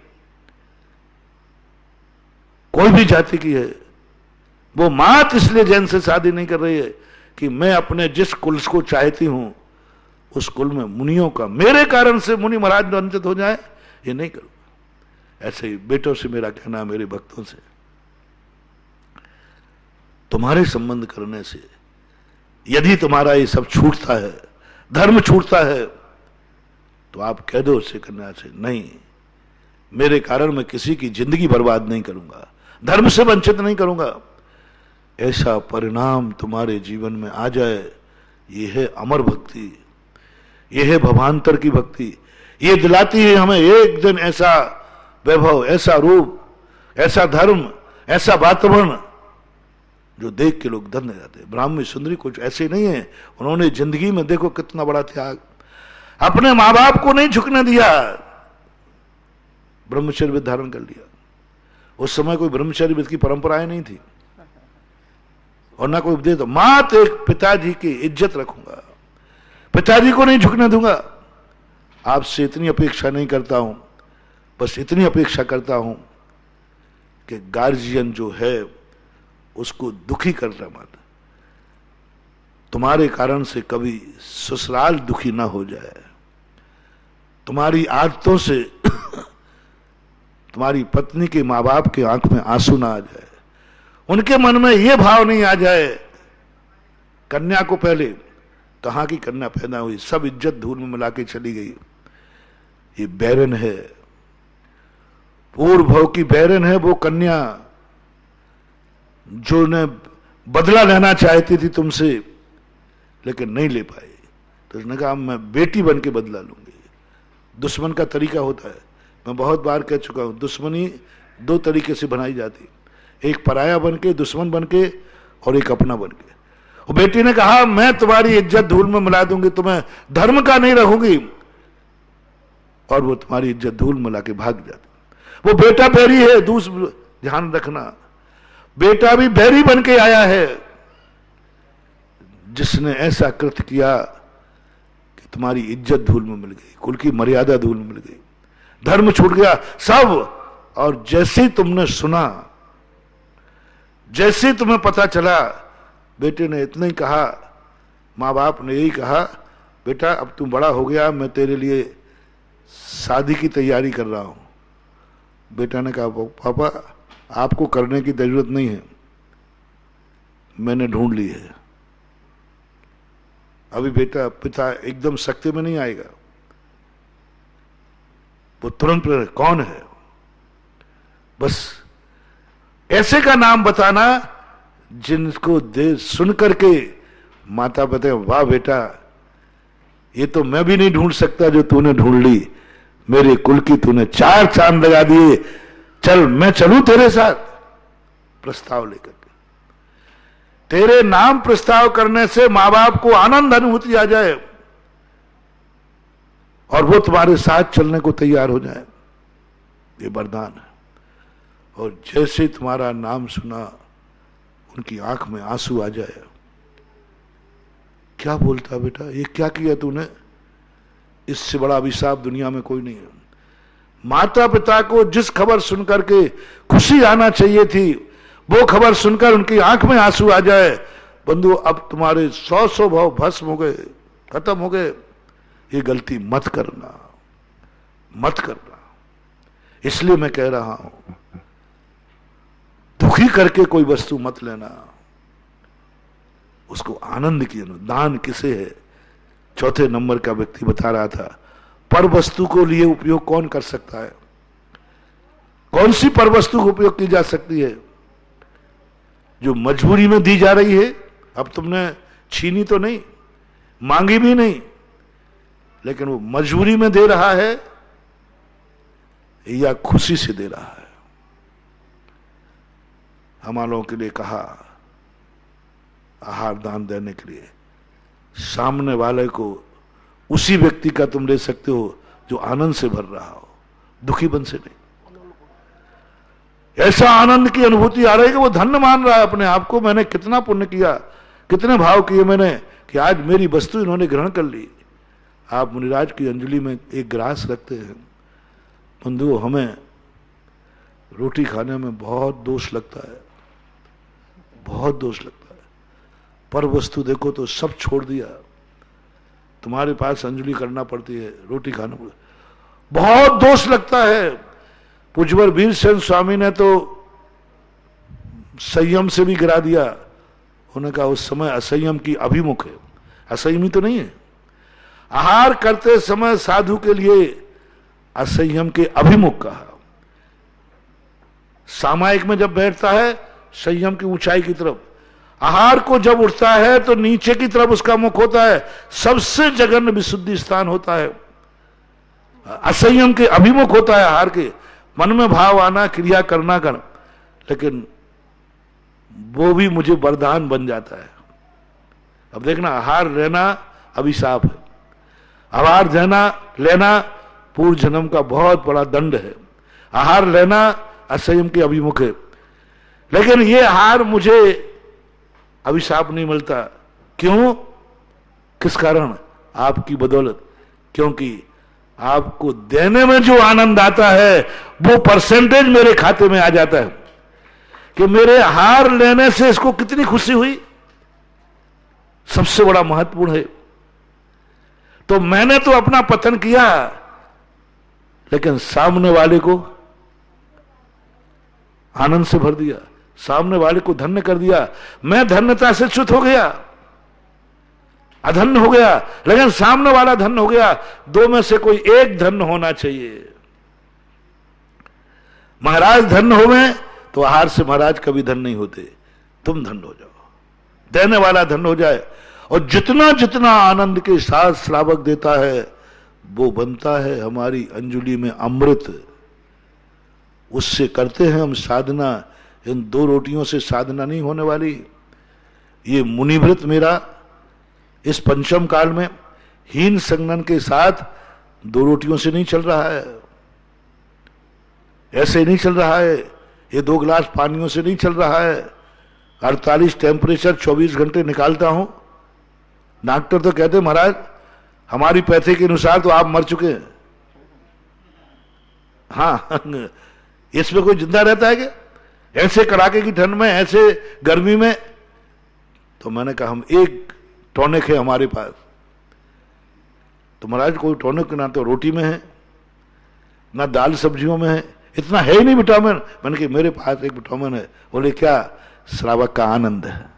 कोई भी जाति की है, वो मात्र इसलिए जैन से शादी नहीं कर रही है कि मैं अपने जिस कुल को चाहती हूं उस कुल में मुनियों का, मेरे कारण से मुनि महाराज वंचित हो जाए, ये नहीं करूंगा। ऐसे ही बेटों से मेरा कहना है, मेरे भक्तों से, तुम्हारे संबंध करने से यदि तुम्हारा ये सब छूटता है, धर्म छूटता है, तो आप कह दो उससे कन्या से, नहीं, मेरे कारण मैं किसी की जिंदगी बर्बाद नहीं करूंगा, धर्म से वंचित नहीं करूंगा। ऐसा परिणाम तुम्हारे जीवन में आ जाए, ये है अमर भक्ति, ये है भवांतर की भक्ति। ये दिलाती है हमें एक दिन ऐसा वैभव, ऐसा रूप, ऐसा धर्म, ऐसा वातावरण जो देख के लोग धन्य जाते हैं। ब्राह्मी सुंदरी कुछ ऐसे नहीं है, उन्होंने जिंदगी में देखो कितना बड़ा त्याग, अपने मां बाप को नहीं झुकने दिया, ब्रह्मचर्य धारण कर लिया। उस समय कोई ब्रह्मचर्य व्रत की परंपराएं नहीं थी और ना कोई उपदेश। मात्र एक पिताजी की इज्जत रखूंगा, पिताजी को नहीं झुकने दूंगा। आपसे इतनी अपेक्षा नहीं करता हूं, बस इतनी अपेक्षा करता हूं कि गार्जियन जो है उसको दुखी करना मत। तुम्हारे कारण से कभी ससुराल दुखी ना हो जाए, तुम्हारी आदतों से तुम्हारी पत्नी के मां बाप के आंख में आंसू ना आ जाए, उनके मन में यह भाव नहीं आ जाए। कन्या को पहले कहां की कन्या पैदा हुई, सब इज्जत धूल में मिला के चली गई। ये बैरन है, पूर्व भव की बैरन है वो कन्या जो ने बदला लेना चाहती थी तुमसे, लेकिन नहीं ले पाई। तो उसने कहा मैं बेटी बन के बदला लूंगी। दुश्मन का तरीका होता है, मैं बहुत बार कह चुका हूं, दुश्मनी दो तरीके से बनाई जाती, एक पराया बन के, दुश्मन बन के, और एक अपना बन के। और बेटी ने कहा मैं तुम्हारी इज्जत धूल में मिला दूंगी, तुम्हें धर्म का नहीं रखूंगी, और वो तुम्हारी इज्जत धूल मिला के भाग जाती। वो बेटा बैरी है, ध्यान रखना, बेटा भी बैरी बन के आया है जिसने ऐसा कृत्य किया कि तुम्हारी इज्जत धूल में मिल गई, कुल की मर्यादा धूल में मिल गई, धर्म छूट गया सब। और जैसे तुमने सुना, जैसे तुम्हें पता चला, बेटे ने इतना ही कहा, माँ बाप ने यही कहा, बेटा अब तू बड़ा हो गया, मैं तेरे लिए शादी की तैयारी कर रहा हूं। बेटा ने कहा पापा आपको करने की जरूरत नहीं है, मैंने ढूंढ ली है। अभी बेटा पिता एकदम सख्ते में नहीं आएगा, वो तुरंत कौन है, बस ऐसे का नाम बताना जिनको दे सुन करके माता पिता वाह बेटा ये तो मैं भी नहीं ढूंढ सकता जो तूने ढूंढ ली, मेरे कुल की तूने 4 चांद लगा दिए, चल मैं चलूं तेरे साथ प्रस्ताव लेकर के। तेरे नाम प्रस्ताव करने से मां बाप को आनंद अनुभूति आ जाए और वो तुम्हारे साथ चलने को तैयार हो जाए, ये वरदान है। और जैसे तुम्हारा नाम सुना उनकी आंख में आंसू आ जाए, क्या बोलता बेटा, ये क्या किया तूने, इससे बड़ा अभिशाप दुनिया में कोई नहीं है। माता पिता को जिस खबर सुनकर के खुशी आना चाहिए थी, वो खबर सुनकर उनकी आंख में आंसू आ जाए, बंधु अब तुम्हारे 100 भाव भस्म हो गए, खत्म हो गए, ये गलती मत करना, मत करना। इसलिए मैं कह रहा हूं दुखी करके कोई वस्तु मत लेना, उसको आनंद की दान किसे है। चौथे नंबर का व्यक्ति बता रहा था, पर वस्तु को लिए उपयोग कौन कर सकता है, कौन सी पर वस्तु को उपयोग की जा सकती है जो मजबूरी में दी जा रही है। अब तुमने छीनी तो नहीं, मांगी भी नहीं, लेकिन वो मजबूरी में दे रहा है या खुशी से दे रहा है। हमारों के लिए कहा आहार दान देने के लिए, सामने वाले को उसी व्यक्ति का तुम दे सकते हो जो आनंद से भर रहा हो, दुखी बन से नहीं। ऐसा आनंद की अनुभूति आ रही है कि वो धन्य मान रहा है अपने आप को, मैंने कितना पुण्य किया, कितने भाव किए मैंने कि आज मेरी वस्तु इन्होंने ग्रहण कर ली। आप मुनिराज की अंजलि में एक ग्रास रखते हैं। बंधुओं, हमें रोटी खाने में बहुत दोष लगता है, बहुत दोष लगता है। पर वस्तु देखो तो सब छोड़ दिया, तुम्हारे पास अंजलि करना पड़ती है, रोटी खाने में बहुत दोष लगता है। पूज्यवर वीरसेन स्वामी ने तो संयम से भी गिरा दिया। उन्होंने कहा उस समय असंयम की अभिमुख है, असंयमी तो नहीं है। आहार करते समय साधु के लिए असंयम के अभिमुख कहा। सामायिक में जब बैठता है संयम की ऊंचाई की तरफ, आहार को जब उठता है तो नीचे की तरफ उसका मुख होता है, सबसे जघन्य विशुद्धि स्थान होता है, असंयम के अभिमुख होता है। आहार के मन में भाव आना, क्रिया करना कर, लेकिन वो भी मुझे वरदान बन जाता है। अब देखना, आहार लेना अभिशाप है, आहार लेना पूर्व जन्म का बहुत बड़ा दंड है। आहार लेना असंयम के अभिमुख है, लेकिन ये आहार मुझे अभिशाप नहीं मिलता। क्यों? किस कारण? आपकी बदौलत। क्योंकि आपको देने में जो आनंद आता है वो परसेंटेज मेरे खाते में आ जाता है कि मेरे हार लेने से इसको कितनी खुशी हुई, सबसे बड़ा महत्वपूर्ण है। तो मैंने तो अपना पतन किया, लेकिन सामने वाले को आनंद से भर दिया, सामने वाले को धन्य कर दिया। मैं धन्यता से च्युत हो गया, अधन्य हो गया, लेकिन सामने वाला धन्य हो गया। दो में से कोई एक धन्य होना चाहिए। महाराज धन्य हो गए तो आहार से महाराज कभी धन्य नहीं होते। तुम धन्य हो जाओ, देने वाला धन्य हो जाए, और जितना जितना आनंद के साथ श्रावक देता है वो बनता है हमारी अंजलि में अमृत। उससे करते हैं हम साधना। इन दो रोटियों से साधना नहीं होने वाली। ये मुनिव्रत मेरा इस पंचम काल में हीन संगन के साथ दो रोटियों से नहीं चल रहा है, ऐसे नहीं चल रहा है। ये 2 गिलास पानियों से नहीं चल रहा है। 48 टेम्परेचर 24 घंटे निकालता हूं। डॉक्टर तो कहते महाराज हमारी पैथी के अनुसार तो आप मर चुके हैं। हाँ, इसमें कोई जिंदा रहता है क्या? ऐसे कड़ाके की ठंड में, ऐसे गर्मी में? तो मैंने कहा हम एक टॉनिक है हमारे पास। तो महाराज कोई टॉनिक ना तो रोटी में है, ना दाल सब्जियों में है, इतना है ही नहीं विटामिन। मैंने कहा मेरे पास एक विटामिन है। बोले क्या? श्रावक का आनंद है।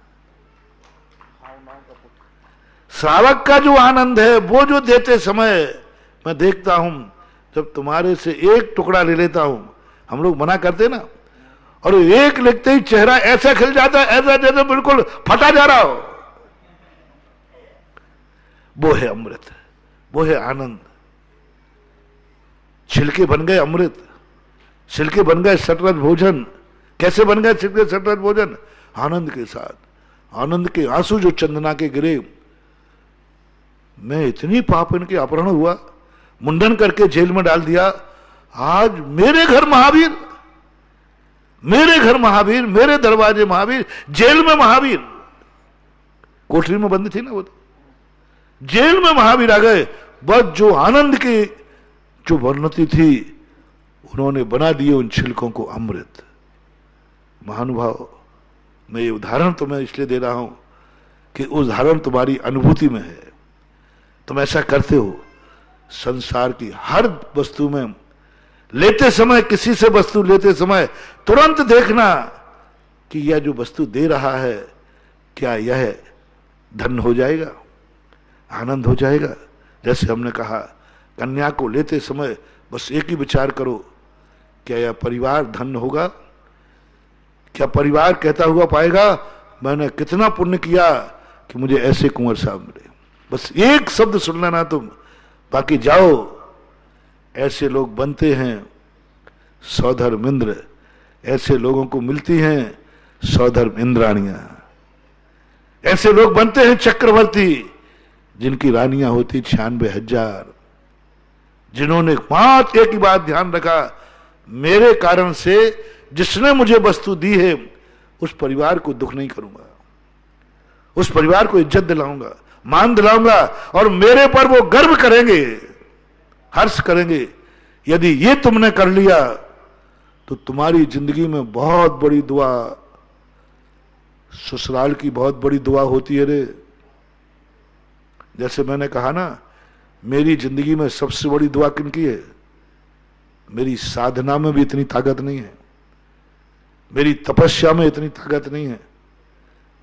श्रावक का जो आनंद है वो जो देते समय मैं देखता हूं, जब तुम्हारे से एक टुकड़ा ले लेता हूं, हम लोग मना करते ना, और एक लिखते ही चेहरा ऐसा खिल जाता है, ऐसा जैसे बिल्कुल फटा जा रहा हो। वो है अमृत, वो है आनंद। छिलके बन गए अमृत, छिलके बन गए सटरज भोजन। कैसे बन गए छिलके सटरज भोजन? आनंद के साथ। आनंद के आंसू जो चंदना के गिरे। मैं इतनी पाप इनके अपहरण हुआ, मुंडन करके जेल में डाल दिया। आज मेरे घर महावीर, मेरे घर महावीर, मेरे दरवाजे महावीर, जेल में महावीर। कोठरी में बंद थी ना वो, तो जेल में महावीर आ गए। बस जो आनंद की जो वर्णति थी उन्होंने बना दिए उन छिलकों को अमृत। महानुभाव, मैं ये उदाहरण तुम्हें इसलिए दे रहा हूं कि उदाहरण तुम्हारी अनुभूति में है। तुम ऐसा करते हो। संसार की हर वस्तु में लेते समय, किसी से वस्तु लेते समय तुरंत देखना कि यह जो वस्तु दे रहा है क्या यह धन हो जाएगा, आनंद हो जाएगा। जैसे हमने कहा कन्या को लेते समय बस एक ही विचार करो, क्या यह परिवार धन होगा, क्या परिवार कहता हुआ पाएगा मैंने कितना पुण्य किया कि मुझे ऐसे कुंवर साहब मिले। बस एक शब्द सुन लेना तुम, बाकी जाओ। ऐसे लोग बनते हैं सौधर्म इंद्र, ऐसे लोगों को मिलती हैं सौधर्म इंद्राणियां, ऐसे लोग बनते हैं चक्रवर्ती जिनकी रानियां होती 96,000, जिन्होंने मात्र एक ही बात ध्यान रखा, मेरे कारण से जिसने मुझे वस्तु दी है उस परिवार को दुख नहीं करूंगा, उस परिवार को इज्जत दिलाऊंगा, मान दिलाऊंगा, और मेरे पर वो गर्व करेंगे, हर्ष करेंगे। यदि ये तुमने कर लिया तो तुम्हारी जिंदगी में बहुत बड़ी दुआ, ससुराल की बहुत बड़ी दुआ होती है रे। जैसे मैंने कहा ना, मेरी जिंदगी में सबसे बड़ी दुआ किनकी है? मेरी साधना में भी इतनी ताकत नहीं है, मेरी तपस्या में इतनी ताकत नहीं है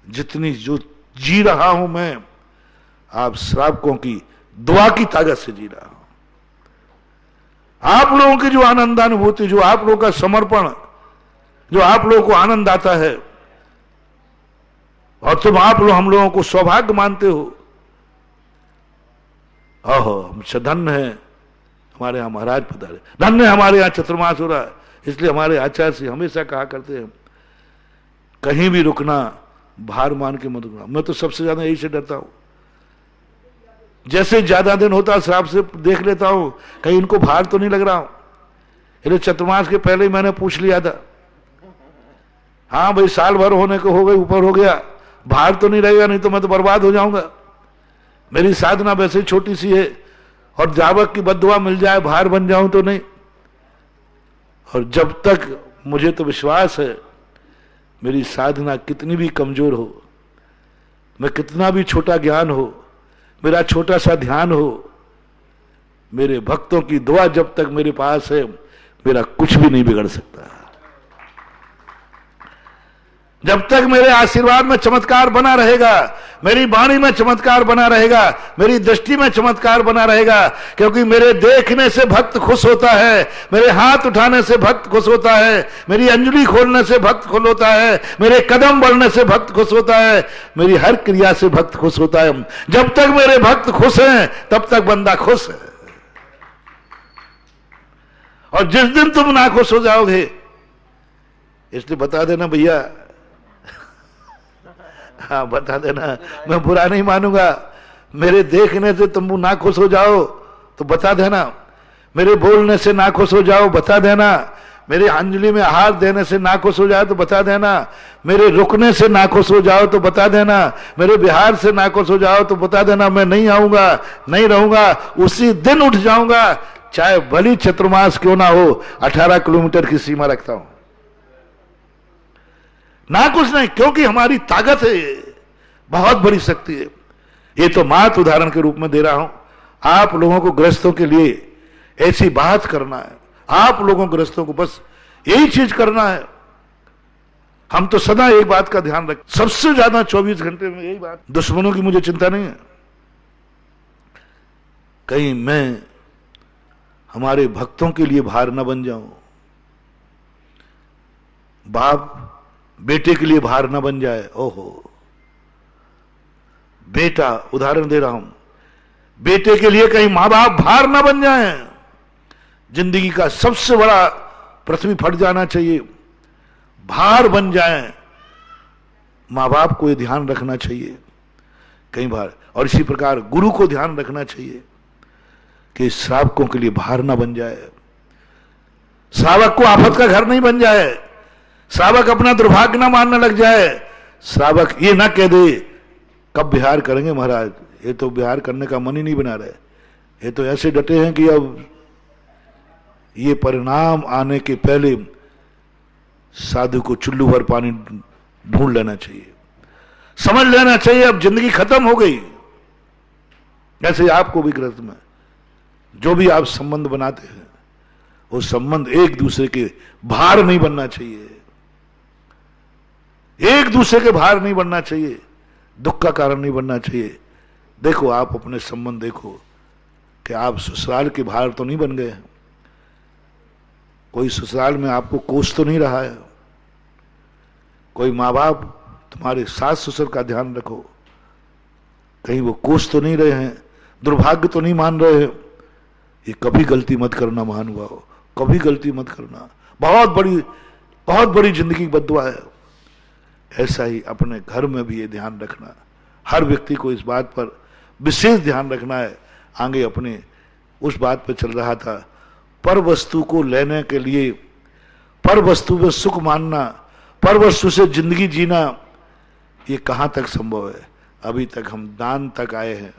जितनी जो जी रहा हूं मैं आप श्रावकों की दुआ की ताकत से जी रहा हूं। आप लोगों की जो आनंदानुभूति, जो आप लोगों का समर्पण, जो आप लोगों को आनंद आता है, और तुम आप लोग हम लोगों को सौभाग्य मानते हो। ओहो, हम धन्य है हमारे यहां महाराज पधारे, धन्य हमारे यहां चतुर्मास हो रहा है। इसलिए हमारे आचार्य से हमेशा कहा करते हैं कहीं भी रुकना भार मान के मत रुकना। मैं तो सबसे ज्यादा यही से डरता हूं, जैसे ज्यादा दिन होता श्राप से देख लेता हूं कहीं इनको भार तो नहीं लग रहा हूं। इसलिए चतुर्मास के पहले ही मैंने पूछ लिया था, हाँ भाई साल भर होने को हो गई, ऊपर हो गया, भार तो नहीं रहेगा, नहीं तो मैं तो बर्बाद हो जाऊंगा। मेरी साधना वैसे ही छोटी सी है, और जावक की बद्दुआ मिल जाए भार बन जाऊं तो नहीं। और जब तक मुझे तो विश्वास है मेरी साधना कितनी भी कमजोर हो, मैं कितना भी छोटा ज्ञान हो, मेरा छोटा सा ध्यान हो, मेरे भक्तों की दुआ जब तक मेरे पास है मेरा कुछ भी नहीं बिगड़ सकता। जब तक मेरे आशीर्वाद में चमत्कार बना रहेगा, मेरी वाणी में चमत्कार बना रहेगा, मेरी दृष्टि में चमत्कार बना रहेगा, क्योंकि मेरे देखने से भक्त खुश होता है, मेरे हाथ उठाने से भक्त खुश होता है, मेरी अंजलि खोलने से भक्त खुश होता है, मेरे कदम बढ़ने से भक्त खुश होता है, मेरी हर क्रिया से भक्त खुश होता है। जब तक मेरे भक्त खुश हैं तब तक बंदा खुश है। और जिस दिन तुम नाखुश हो जाओगे, इसलिए बता देना भैया, हाँ बता देना, मैं बुरा नहीं मानूंगा। मेरे देखने से तुम नाखुश हो जाओ तो बता देना, मेरे बोलने से नाखुश हो जाओ बता देना, मेरे अंजलि में हाथ देने से नाखुश हो जाओ तो बता देना, मेरे रुकने से नाखुश हो जाओ तो बता देना, मेरे बिहार से नाखुश हो जाओ तो बता देना। मैं नहीं आऊंगा, नहीं रहूंगा, उसी दिन उठ जाऊंगा, चाहे भली चतुर्मास क्यों ना हो। 18 किलोमीटर की सीमा रखता हूं, ना कुछ नहीं, क्योंकि हमारी ताकत है, बहुत बड़ी शक्ति है। ये तो मात्र उदाहरण के रूप में दे रहा हूं। आप लोगों को गृहस्थों के लिए ऐसी बात करना है, आप लोगों गृहस्थों को बस यही चीज करना है। हम तो सदा एक बात का ध्यान रखें, सबसे ज्यादा 24 घंटे में यही बात, दुश्मनों की मुझे चिंता नहीं है, कहीं मैं हमारे भक्तों के लिए भार न बन जाऊं, बाप बेटे के लिए भार न बन जाए। ओहो, बेटा, उदाहरण दे रहा हूं, बेटे के लिए कहीं मां बाप भार न बन जाएं। जिंदगी का सबसे बड़ा पृथ्वी फट जाना चाहिए, भार बन जाएं, मां बाप को यह ध्यान रखना चाहिए कई बार। और इसी प्रकार गुरु को ध्यान रखना चाहिए कि श्रावकों के लिए भार ना बन जाए, श्रावक को आफत का घर नहीं बन जाए, श्रावक अपना दुर्भाग्य ना मानने लग जाए, श्रावक ये ना कह दे कब बिहार करेंगे महाराज, ये तो बिहार करने का मन ही नहीं बना रहे, ये तो ऐसे डटे हैं कि अब ये परिणाम आने के पहले साधु को चुल्लू भर पानी ढूंढ लेना चाहिए, समझ लेना चाहिए अब जिंदगी खत्म हो गई। ऐसे आपको भी गृहस्थ में जो भी आप संबंध बनाते हैं वो संबंध एक दूसरे के भार नहीं बनना चाहिए। एक दूसरे के भार नहीं बनना चाहिए, दुख का कारण नहीं बनना चाहिए। देखो आप अपने संबंध देखो कि आप ससुराल के भार तो नहीं बन गए हैं, कोई ससुराल में आपको कोस तो नहीं रहा है, कोई माँ बाप तुम्हारे सास ससुर का ध्यान रखो, कहीं वो कोस तो नहीं रहे हैं, दुर्भाग्य तो नहीं मान रहे हैं। ये कभी गलती मत करना महानुभाव, कभी गलती मत करना, बहुत बड़ी जिंदगी की बद्दुआ है। ऐसा ही अपने घर में भी ये ध्यान रखना, हर व्यक्ति को इस बात पर विशेष ध्यान रखना है। आगे अपने उस बात पर चल रहा था, पर वस्तु को लेने के लिए, पर वस्तु में सुख मानना, पर वस्तु से जिंदगी जीना, ये कहां तक संभव है? अभी तक हम दान तक आए हैं,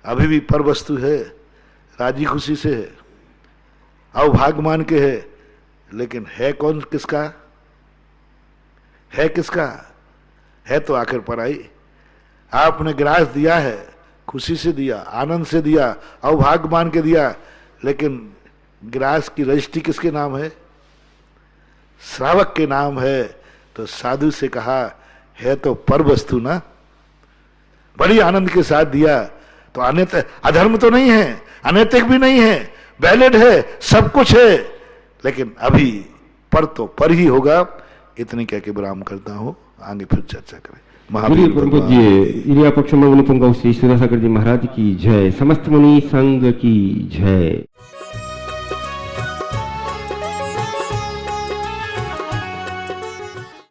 अभी भी पर वस्तु है, राजी खुशी से है, अवभाग मान के है, लेकिन है कौन किसका? है किसका? है तो आखिर पराई। आपने ग्रास दिया है, खुशी से दिया, आनंद से दिया, अवभाग मान के दिया, लेकिन ग्रास की रजिस्ट्री किसके नाम है? श्रावक के नाम है। तो साधु से कहा है तो पर वस्तु ना, बड़ी आनंद के साथ दिया, तो अधर्म तो नहीं है, अनैतिक भी नहीं है, वैलिड है, सब कुछ है, लेकिन अभी पर तो पर ही होगा। इतनी कह के विराम करता हूं, आगे फिर चर्चा करें। महावीर परम पूज्य इरिया पक्ष मुनि पुंगव श्री सुधासागर जी महाराज की जय, समस्त मुनि संघ की जय।